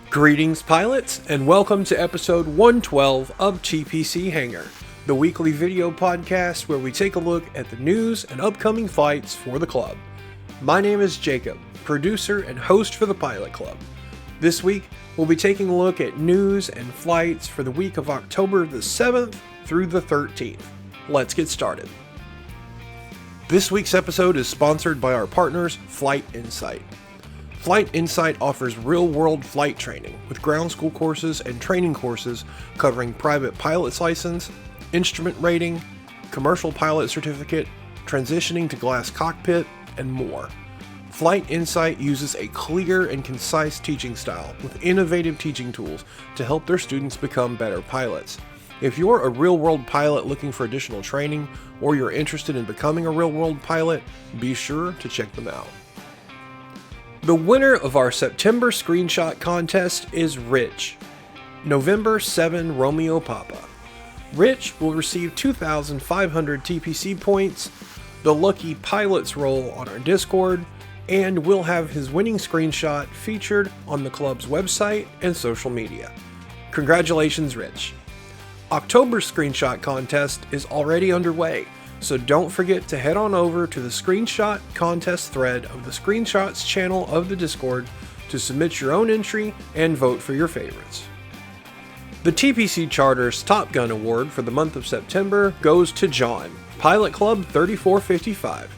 Greetings, pilots, and welcome to episode 112 of TPC Hangar, the weekly video podcast where we take a look at the news and upcoming flights for the club. My name is Jacob, producer and host for the Pilot Club. This week, we'll be taking a look at news and flights for the week of October the 7th through the 13th. Let's get started. This week's episode is sponsored by our partners, Flight Insight. Flight Insight offers real-world flight training with ground school courses and training courses covering private pilot's license, instrument rating, commercial pilot certificate, transitioning to glass cockpit, and more. Flight Insight uses a clear and concise teaching style with innovative teaching tools to help their students become better pilots. If you're a real-world pilot looking for additional training, or you're interested in becoming a real-world pilot, be sure to check them out. The winner of our September screenshot contest is Rich, November 7 Romeo Papa. Rich will receive 2,500 TPC points, the lucky pilot's role on our Discord, and will have his winning screenshot featured on the club's website and social media. Congratulations, Rich. October's screenshot contest is already underway, so don't forget to head on over to the screenshot contest thread of the Screenshots channel of the Discord to submit your own entry and vote for your favorites. The TPC Charter's Top Gun Award for the month of September goes to John, Pilot Club 3455.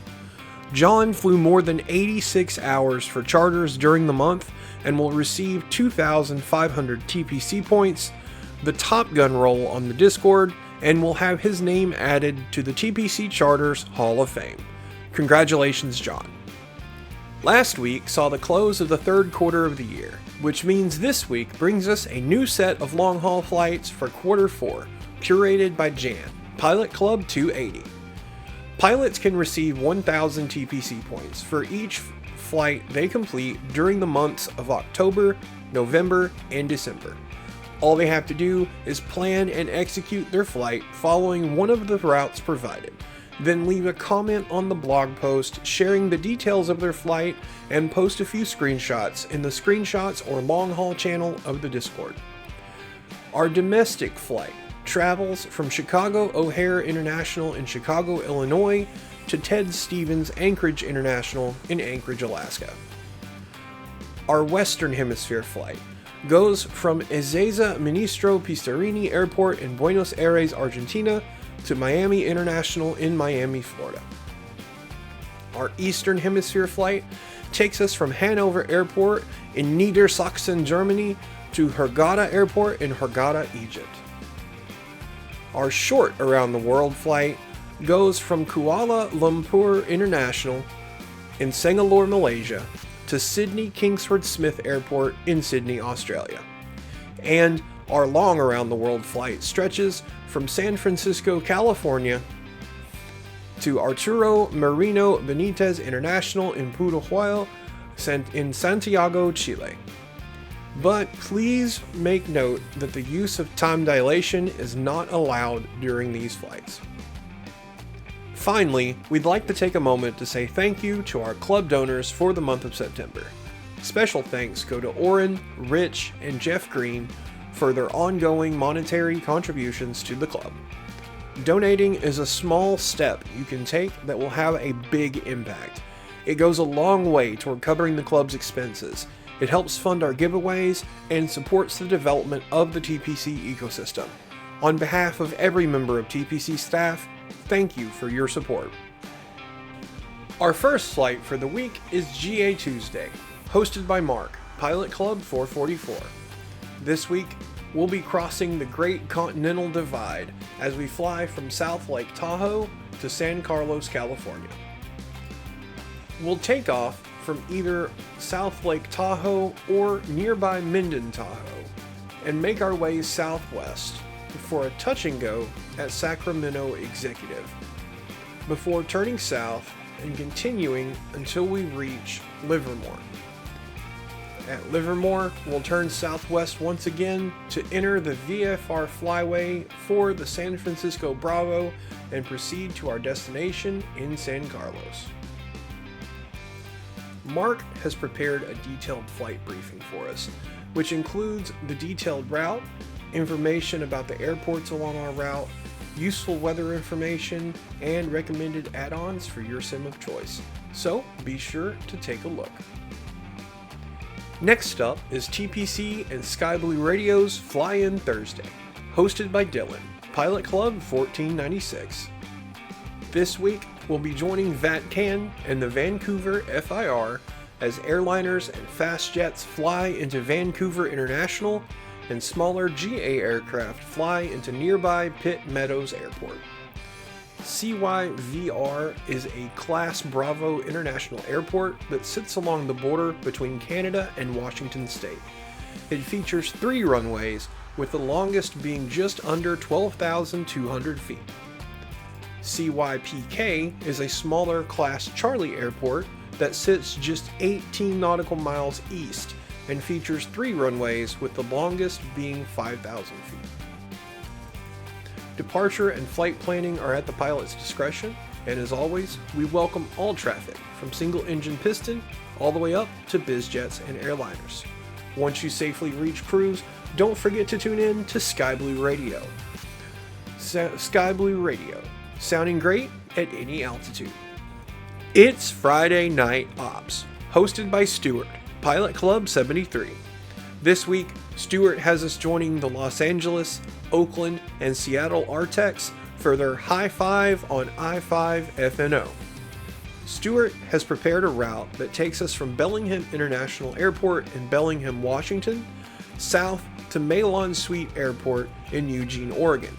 John flew more than 86 hours for charters during the month and will receive 2,500 TPC points, the Top Gun role on the Discord, and will have his name added to the TPC Charter's Hall of Fame. Congratulations, John. Last week saw the close of the third quarter of the year, which means this week brings us a new set of long-haul flights for quarter 4, curated by Jan, Pilot Club 280. Pilots can receive 1,000 TPC points for each flight they complete during the months of October, November, and December. All they have to do is plan and execute their flight following one of the routes provided, then leave a comment on the blog post sharing the details of their flight and post a few screenshots in the Screenshots or Long Haul channel of the Discord. Our domestic flight travels from Chicago O'Hare International in Chicago, Illinois to Ted Stevens Anchorage International in Anchorage, Alaska. Our Western Hemisphere flight goes from Ezeiza Ministro Pistarini Airport in Buenos Aires, Argentina to Miami International in Miami, Florida. Our Eastern Hemisphere flight takes us from Hanover Airport in Niedersachsen, Germany to Hurghada Airport in Hurghada, Egypt. Our short around the world flight goes from Kuala Lumpur International in Sengalore, Malaysia to Sydney Kingsford Smith Airport in Sydney, Australia. And our long around the world flight stretches from San Francisco, California to Arturo Merino Benitez International in Pudahuel in Santiago, Chile. But please make note that the use of time dilation is not allowed during these flights. Finally, we'd like to take a moment to say thank you to our club donors for the month of September. Special thanks go to Oren, Rich, and Jeff Green for their ongoing monetary contributions to the club. Donating is a small step you can take that will have a big impact. It goes a long way toward covering the club's expenses. It helps fund our giveaways and supports the development of the TPC ecosystem. On behalf of every member of TPC staff, thank you for your support. Our first flight for the week is GA Tuesday, hosted by Mark, Pilot Club 444. This week, we'll be crossing the Great Continental Divide as we fly from South Lake Tahoe to San Carlos, California. We'll take off from either South Lake Tahoe or nearby Minden, Tahoe, and make our way southwest for a touch and go at Sacramento Executive, before turning south and continuing until we reach Livermore. At Livermore, we'll turn southwest once again to enter the VFR flyway for the San Francisco Bravo and proceed to our destination in San Carlos. Mark has prepared a detailed flight briefing for us, which includes the detailed route, information about the airports along our route, useful weather information, and recommended add-ons for your sim of choice. So be sure to take a look. Next up is TPC and Sky Blue Radio's Fly In Thursday, hosted by Dylan, Pilot Club 1496. This week, we'll be joining VATCAN and the Vancouver FIR as airliners and fast jets fly into Vancouver International and smaller GA aircraft fly into nearby Pitt Meadows Airport. CYVR is a Class Bravo International Airport that sits along the border between Canada and Washington State. It features 3 runways, with the longest being just under 12,200 feet. CYPK is a smaller Class Charlie airport that sits just 18 nautical miles east and features 3 runways, with the longest being 5,000 feet. Departure and flight planning are at the pilot's discretion, and as always, we welcome all traffic from single-engine piston all the way up to bizjets and airliners. Once you safely reach cruise, don't forget to tune in to Sky Blue Radio. Sky Blue Radio, sounding great at any altitude. It's Friday Night Ops, hosted by Stuart, Pilot Club 73. This week, Stuart has us joining the Los Angeles, Oakland, and Seattle RTECs for their High Five on I-5 FNO. Stuart has prepared a route that takes us from Bellingham International Airport in Bellingham, Washington, south to Malon Suite Airport in Eugene, Oregon.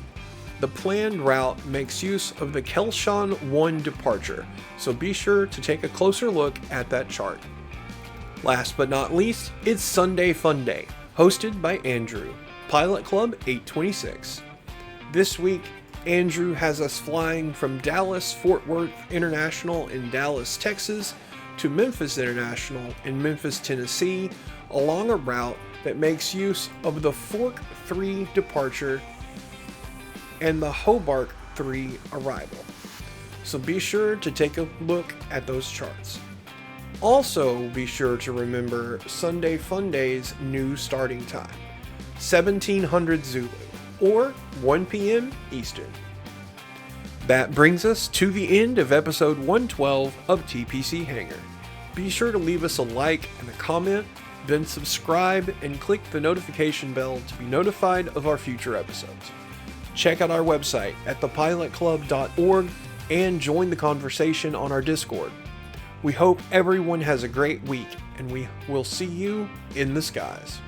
The planned route makes use of the Kelshawn 1 departure, so be sure to take a closer look at that chart. Last but not least, it's Sunday Fun Day, hosted by Andrew, Pilot Club 826. This week, Andrew has us flying from Dallas Fort Worth International in Dallas, Texas, to Memphis International in Memphis, Tennessee, along a route that makes use of the Fork 3 departure and the Hobart 3 arrival. So be sure to take a look at those charts. Also, be sure to remember Sunday Fun Day's new starting time, 1700 Zulu, or 1 p.m. Eastern. That brings us to the end of episode 112 of TPC Hangar. Be sure to leave us a like and a comment, then subscribe and click the notification bell to be notified of our future episodes. Check out our website at thepilotclub.org and join the conversation on our Discord. We hope everyone has a great week, and we will see you in the skies.